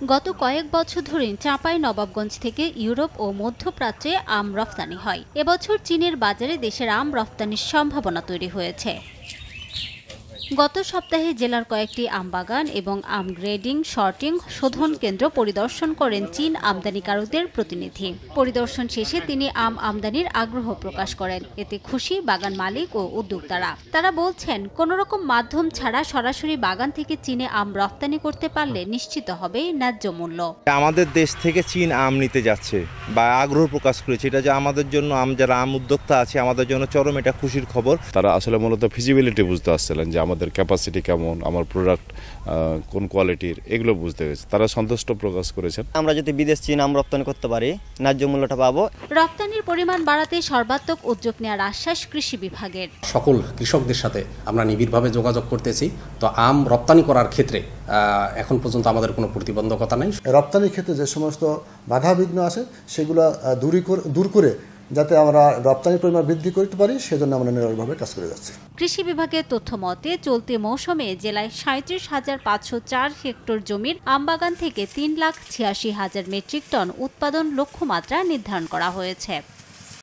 গত কয়েক বছর ধরে চাঁপাইনবাবগঞ্জ থেকে ইউরোপ ও মধ্যপ্রাচ্যে আম রফতানি হয়। এবছর চীনের বাজারে দেশের আম রফতানির সম্ভাবনা তৈরি হয়েছে। গত সপ্তাহে জেলার কয়েকটি আমবাগান এবং আম গ্রেডিং, শর্টিং, শোধন কেন্দ্র পরিদর্শন করেন চীন আমদানিকারকদের প্রতিনিধি। পরিদর্শন শেষে তিনি আম আমদানির আগ্রহ প্রকাশ করেন। এতে খুশি বাগান মালিক ও উদ্যোক্তারা। তারা বলছেন, কোনোরকম মাধ্যম ছাড়া সরাসরি বাগান থেকে চীনে আম রফতানি করতে পারলে নিশ্চিত হবে ন্যায্য মূল্য। আমাদের দেশ থেকে চীন আম নিতে যাচ্ছে বা আগ্রহ প্রকাশ করেছে, এটা যে আমাদের জন্য যারা আম উদ্যোক্তা আছে আমাদের জন্য চরম এটা খুশির খবর। তারা আসলে মূলত ফিজিবিলিটি বুঝতে আসছিলেন যে আমাদের ক্যাপাসিটি কেমন, আমার প্রোডাক্ট কোন কোয়ালিটির, এগুলো বুঝতে গেছে। তারা সন্তুষ্ট প্রকাশ করেছেন। আমরা যদি বিদেশ চীন আম রপ্তানি করতে পারি ন্যায্য মূল্যটা পাবো। রপ্তানির পরিমাণ বাড়াতে সর্বাত্মক উদ্যোগ নেওয়ার আশ্বাস কৃষি বিভাগের। সকল কৃষকদের সাথে আমরা নিবিড়ভাবে যোগাযোগ করতেছি। তো আম রপ্তানি করার ক্ষেত্রে এখন পর্যন্ত আমাদের কোনো প্রতিবন্ধকতা নেই। রপ্তানির ক্ষেত্রে যে সমস্ত বাধা বিঘ্ন আছে সেগুলো দূর করে যাতে আমরা রপ্তানির পরিমাণ বৃদ্ধি করতে পারি, সেজন্য আমরা নিরলসভাবে কাজ করে যাচ্ছি। কৃষি বিভাগের তথ্য মতে চলতি মৌসুমে জেলায় ৩৭,৫০৪ হেক্টর জমির আমবাগান থেকে ৩,৮৬,০০০ মেট্রিক টন উৎপাদন লক্ষ্যমাত্রা নির্ধারণ করা হয়েছে।